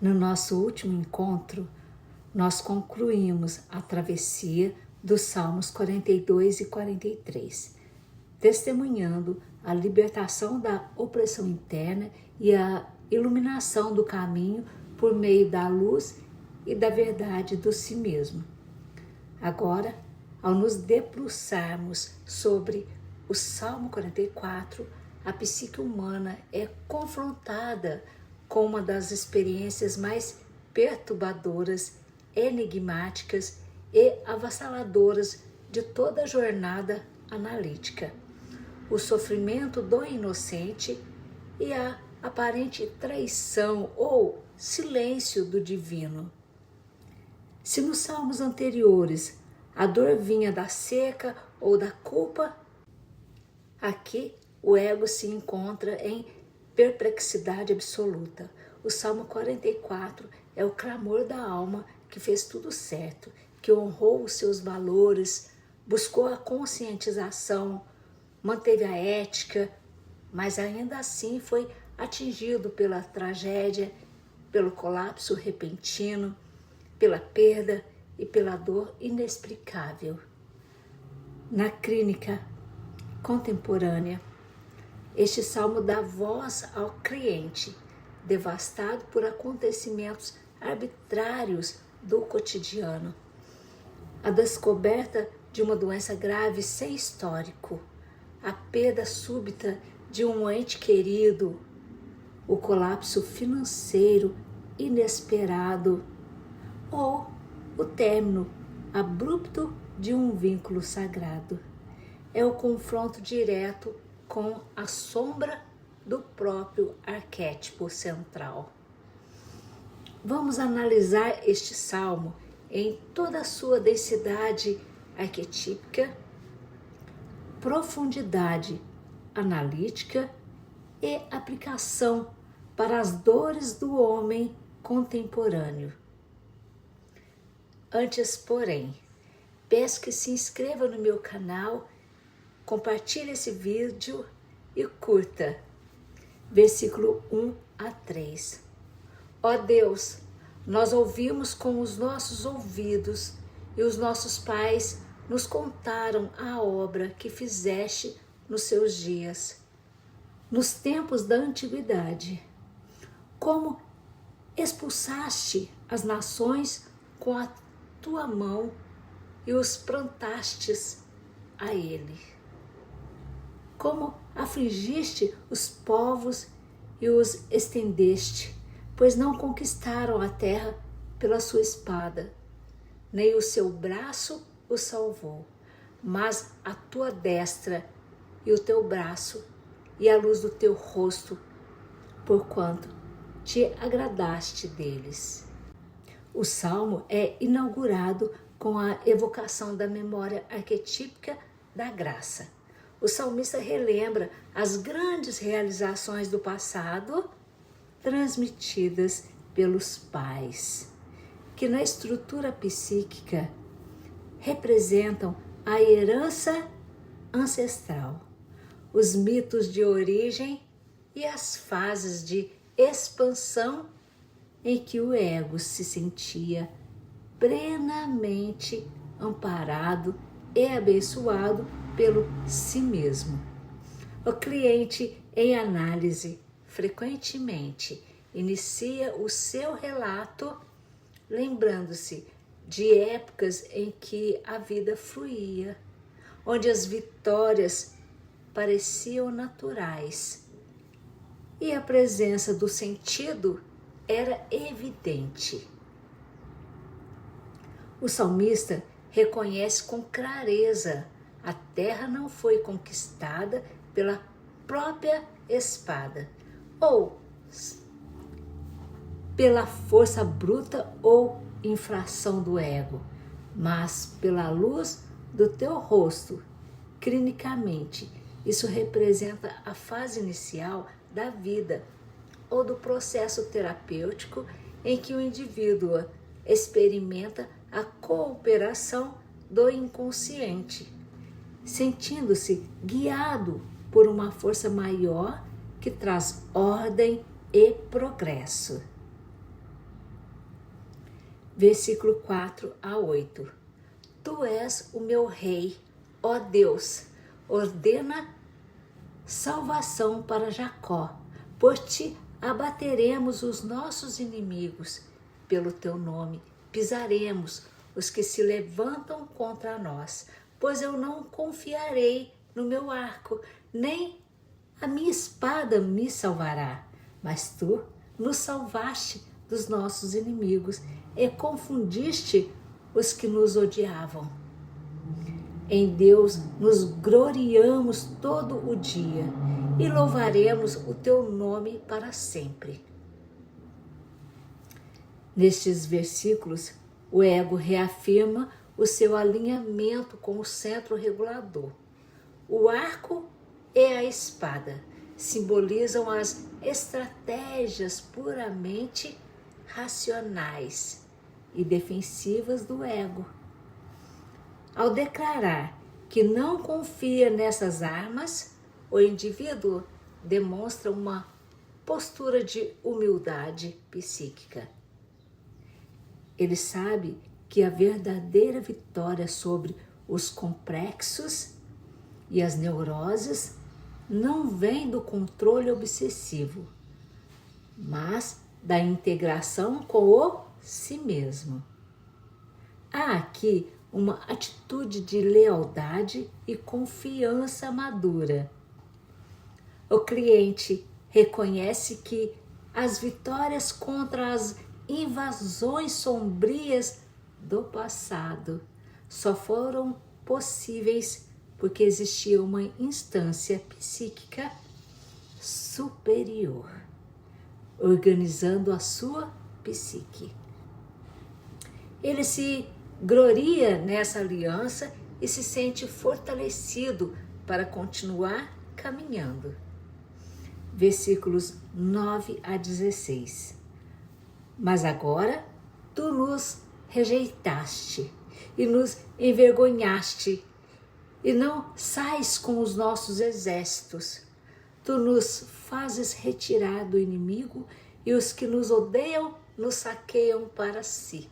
No nosso último encontro, nós concluímos a travessia dos Salmos 42 e 43, testemunhando a libertação da opressão interna e a iluminação do caminho por meio da luz e da verdade do si mesmo. Agora, ao nos debruçarmos sobre o Salmo 44, a psique humana é confrontada com uma das experiências mais perturbadoras, enigmáticas e avassaladoras de toda a jornada analítica: o sofrimento do inocente e a aparente traição ou silêncio do divino. Se nos salmos anteriores a dor vinha da seca ou da culpa, aqui o ego se encontra em perplexidade absoluta. O Salmo 44 é o clamor da alma que fez tudo certo, que honrou os seus valores, buscou a conscientização, manteve a ética, mas ainda assim foi atingido pela tragédia, pelo colapso repentino, pela perda e pela dor inexplicável. Na clínica contemporânea, este salmo dá voz ao cliente, devastado por acontecimentos arbitrários do cotidiano. A descoberta de uma doença grave sem histórico, a perda súbita de um ente querido, o colapso financeiro inesperado ou o término abrupto de um vínculo sagrado. É o confronto direto com a sombra do próprio arquétipo central. Vamos analisar este salmo em toda a sua densidade arquetípica, profundidade analítica e aplicação para as dores do homem contemporâneo. Antes, porém, peço que se inscreva no meu canal, compartilhe esse vídeo e curta. Versículo 1 a 3. Ó Deus, nós ouvimos com os nossos ouvidos e os nossos pais nos contaram a obra que fizeste nos seus dias, nos tempos da antiguidade. Como expulsaste as nações com a tua mão e os plantastes a ele. Como afligiste os povos e os estendeste, pois não conquistaram a terra pela sua espada, nem o seu braço os salvou, mas a tua destra e o teu braço e a luz do teu rosto, porquanto te agradaste deles. O salmo é inaugurado com a evocação da memória arquetípica da graça. O salmista relembra as grandes realizações do passado transmitidas pelos pais, que na estrutura psíquica representam a herança ancestral, os mitos de origem e as fases de expansão em que o ego se sentia plenamente amparado e abençoado pelo si mesmo. O cliente em análise frequentemente inicia o seu relato lembrando-se de épocas em que a vida fluía, onde as vitórias pareciam naturais e a presença do sentido era evidente. O salmista reconhece com clareza: a terra não foi conquistada pela própria espada, ou pela força bruta ou infração do ego, mas pela luz do teu rosto. Clinicamente, isso representa a fase inicial da vida ou do processo terapêutico em que o indivíduo experimenta a cooperação do inconsciente, sentindo-se guiado por uma força maior que traz ordem e progresso. versículo 4 a 8. Tu és o meu rei, ó Deus, ordena salvação para Jacó, por ti abateremos os nossos inimigos, pelo teu nome pisaremos os que se levantam contra nós, pois eu não confiarei no meu arco, nem a minha espada me salvará, mas tu nos salvaste dos nossos inimigos e confundiste os que nos odiavam. Em Deus nos gloriamos todo o dia e louvaremos o teu nome para sempre. Nestes versículos, o ego reafirma o seu alinhamento com o centro regulador. O arco e a espada simbolizam as estratégias puramente racionais e defensivas do ego. Ao declarar que não confia nessas armas, o indivíduo demonstra uma postura de humildade psíquica. Ele sabe que a verdadeira vitória sobre os complexos e as neuroses não vem do controle obsessivo, mas da integração com o si mesmo. Há aqui uma atitude de lealdade e confiança madura. O cliente reconhece que as vitórias contra as invasões sombrias do passado só foram possíveis porque existia uma instância psíquica superior, organizando a sua psique. Ele se gloria nessa aliança e se sente fortalecido para continuar caminhando. Versículos 9 a 16. Mas agora tu nos rejeitaste e nos envergonhaste, e não sais com os nossos exércitos. Tu nos fazes retirar do inimigo, e os que nos odeiam nos saqueiam para si.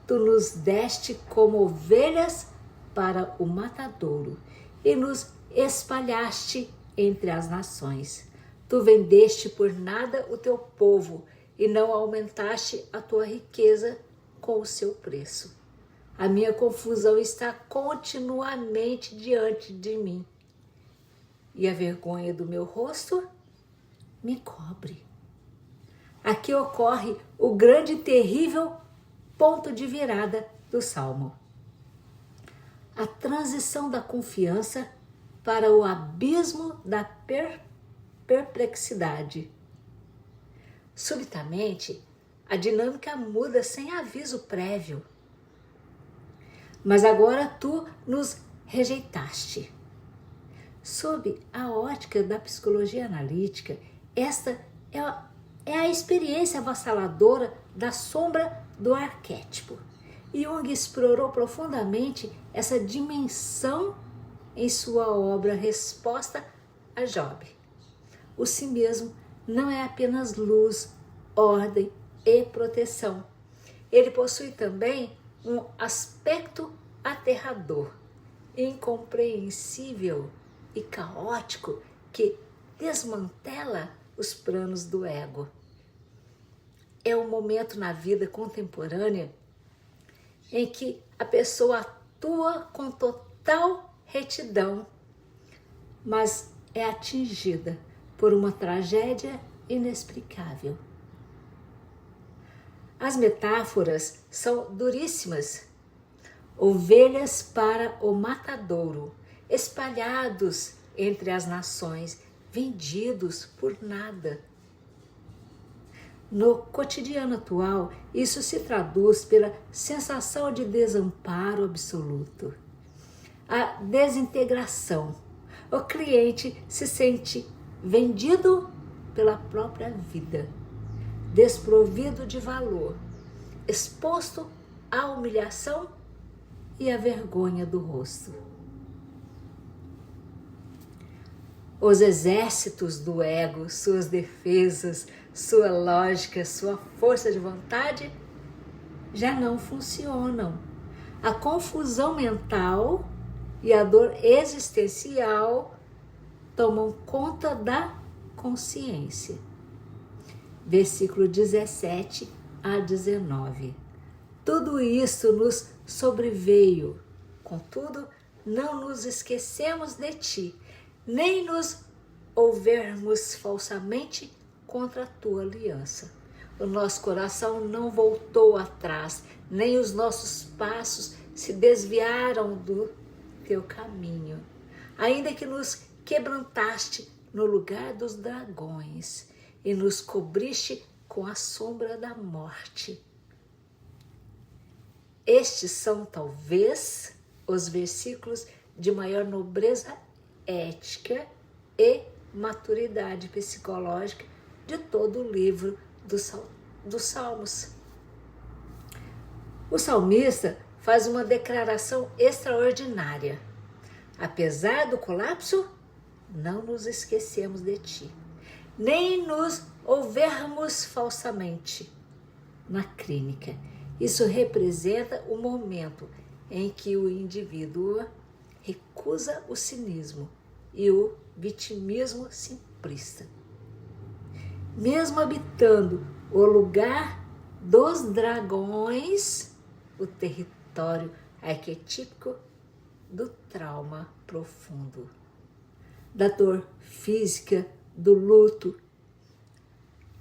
Tu nos deste como ovelhas para o matadouro, e nos espalhaste entre as nações. Tu vendeste por nada o teu povo, e não aumentaste a tua riqueza com o seu preço. A minha confusão está continuamente diante de mim, e a vergonha do meu rosto me cobre. Aqui ocorre o grande e terrível ponto de virada do Salmo. A transição da confiança para o abismo da perplexidade. Subitamente, a dinâmica muda sem aviso prévio. Mas agora tu nos rejeitaste. Sob a ótica da psicologia analítica, esta é a experiência avassaladora da sombra do arquétipo. Jung explorou profundamente essa dimensão em sua obra Resposta a Job. O si mesmo não é apenas luz, ordem e proteção. Ele possui também um aspecto aterrador, incompreensível e caótico que desmantela os planos do ego. É um momento na vida contemporânea em que a pessoa atua com total retidão, mas é atingida por uma tragédia inexplicável. As metáforas são duríssimas. Ovelhas para o matadouro, espalhados entre as nações, vendidos por nada. No cotidiano atual, isso se traduz pela sensação de desamparo absoluto. A desintegração. O cliente se sente vendido pela própria vida, desprovido de valor, exposto à humilhação e à vergonha do rosto. Os exércitos do ego, suas defesas, sua lógica, sua força de vontade já não funcionam. A confusão mental e a dor existencial tomam conta da consciência. Versículo 17 a 19. Tudo isso nos sobreveio, contudo, não nos esquecemos de ti, nem nos houvermos falsamente contra a tua aliança. O nosso coração não voltou atrás, nem os nossos passos se desviaram do teu caminho. Ainda que nos quebrantaste no lugar dos dragões e nos cobriste com a sombra da morte. Estes são, talvez, os versículos de maior nobreza ética e maturidade psicológica de todo o livro dos Salmos. O salmista faz uma declaração extraordinária. Apesar do colapso, não nos esquecemos de ti, nem nos houvermos falsamente na clínica. Isso representa o momento em que o indivíduo recusa o cinismo e o vitimismo simplista. Mesmo habitando o lugar dos dragões, o território arquetípico do trauma profundo, da dor física, do luto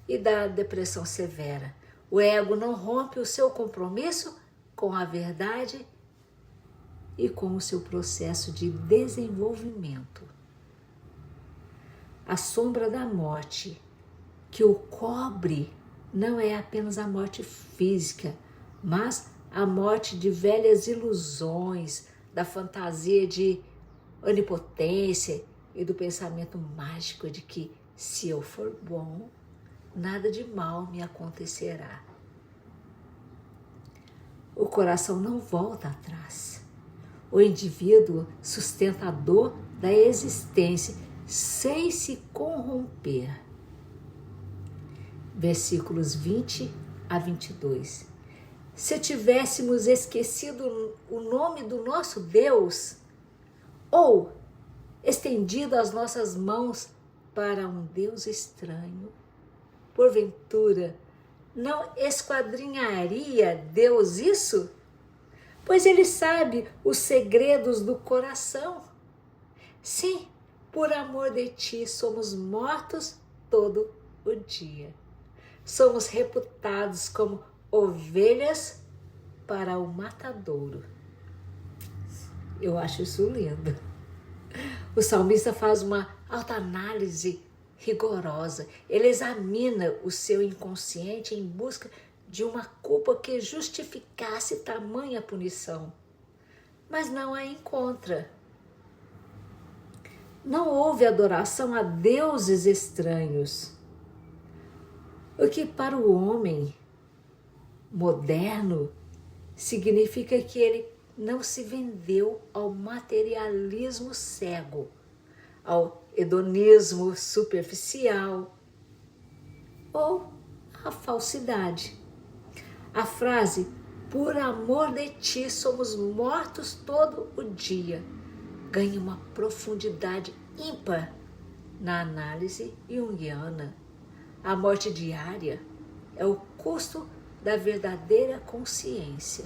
e da depressão severa. O ego não rompe o seu compromisso com a verdade e com o seu processo de desenvolvimento. A sombra da morte que o cobre não é apenas a morte física, mas a morte de velhas ilusões, da fantasia de onipotência e do pensamento mágico de que, se eu for bom, nada de mal me acontecerá. O coração não volta atrás. O indivíduo sustenta a dor da existência sem se corromper. Versículos 20 a 22. Se tivéssemos esquecido o nome do nosso Deus, ou estendido as nossas mãos para um Deus estranho, porventura, não esquadrinharia Deus isso? Pois Ele sabe os segredos do coração. Sim, por amor de Ti somos mortos todo o dia. Somos reputados como ovelhas para o matadouro. Eu acho isso lindo. O salmista faz uma autoanálise rigorosa. Ele examina o seu inconsciente em busca de uma culpa que justificasse tamanha punição, mas não a encontra. Não houve adoração a deuses estranhos, o que para o homem moderno significa que ele não se vendeu ao materialismo cego, ao hedonismo superficial ou à falsidade. A frase, por amor de Ti somos mortos todo o dia, ganha uma profundidade ímpar na análise junguiana. A morte diária é o custo da verdadeira consciência.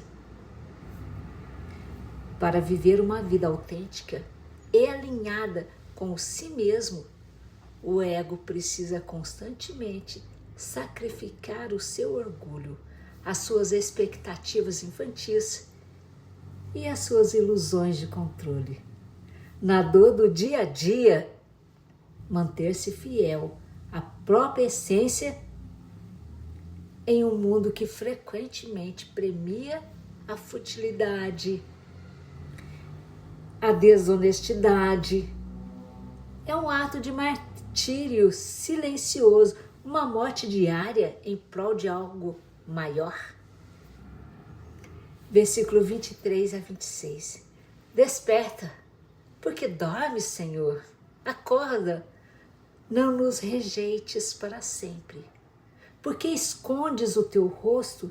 Para viver uma vida autêntica e alinhada com si mesmo, o ego precisa constantemente sacrificar o seu orgulho, as suas expectativas infantis e as suas ilusões de controle. Na dor do dia a dia, manter-se fiel à própria essência em um mundo que frequentemente premia a futilidade, a desonestidade. É um ato de martírio silencioso, uma morte diária em prol de algo maior. Versículo 23 a 26. Desperta, porque dormes, Senhor. Acorda, não nos rejeites para sempre. Porque escondes o teu rosto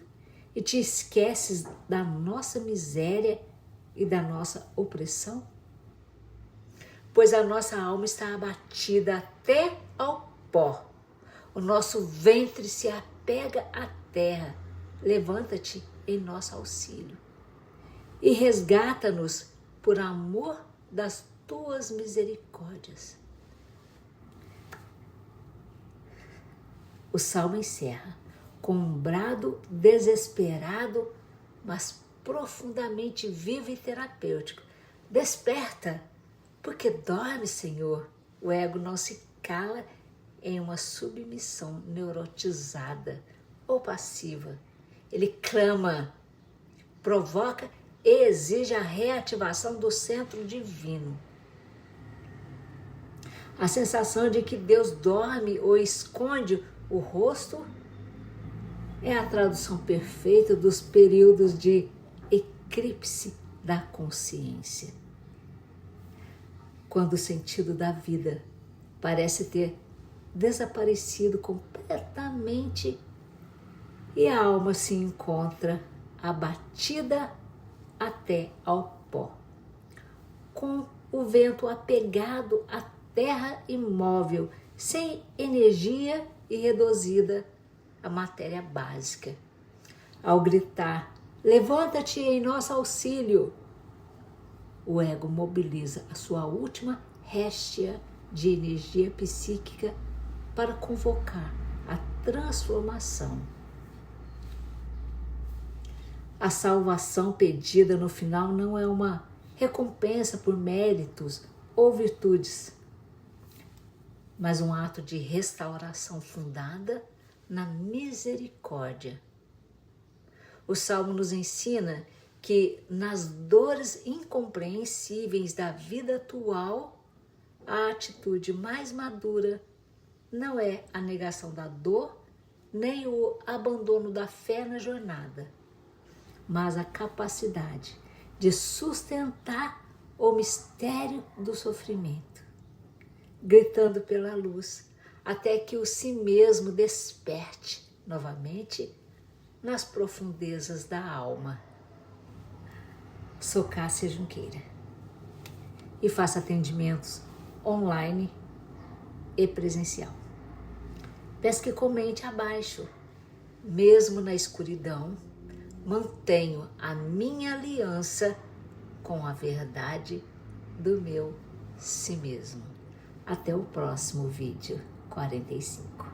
e te esqueces da nossa miséria e da nossa opressão? Pois a nossa alma está abatida até ao pó. O nosso ventre se apega à terra. Levanta-te em nosso auxílio e resgata-nos por amor das tuas misericórdias. O salmo encerra com um brado desesperado, mas profundamente vivo e terapêutico. Desperta, porque dorme, Senhor. O ego não se cala em uma submissão neurotizada ou passiva. Ele clama, provoca e exige a reativação do centro divino. A sensação de que Deus dorme ou esconde o rosto é a tradução perfeita dos períodos de eclipse da consciência, quando o sentido da vida parece ter desaparecido completamente e a alma se encontra abatida até ao pó, com o vento apegado à terra imóvel, sem energia e reduzida à matéria básica. Ao gritar, levanta-te em nosso auxílio, o ego mobiliza a sua última réstia de energia psíquica para convocar a transformação. A salvação pedida no final não é uma recompensa por méritos ou virtudes, mas um ato de restauração fundada na misericórdia. O Salmo nos ensina que nas dores incompreensíveis da vida atual, a atitude mais madura não é a negação da dor, nem o abandono da fé na jornada, mas a capacidade de sustentar o mistério do sofrimento, gritando pela luz, até que o si mesmo desperte novamente nas profundezas da alma. Sou Cássia Junqueira e faço atendimentos online e presencial. Peço que comente abaixo. Mesmo na escuridão, mantenho a minha aliança com a verdade do meu si mesmo. Até o próximo vídeo 45.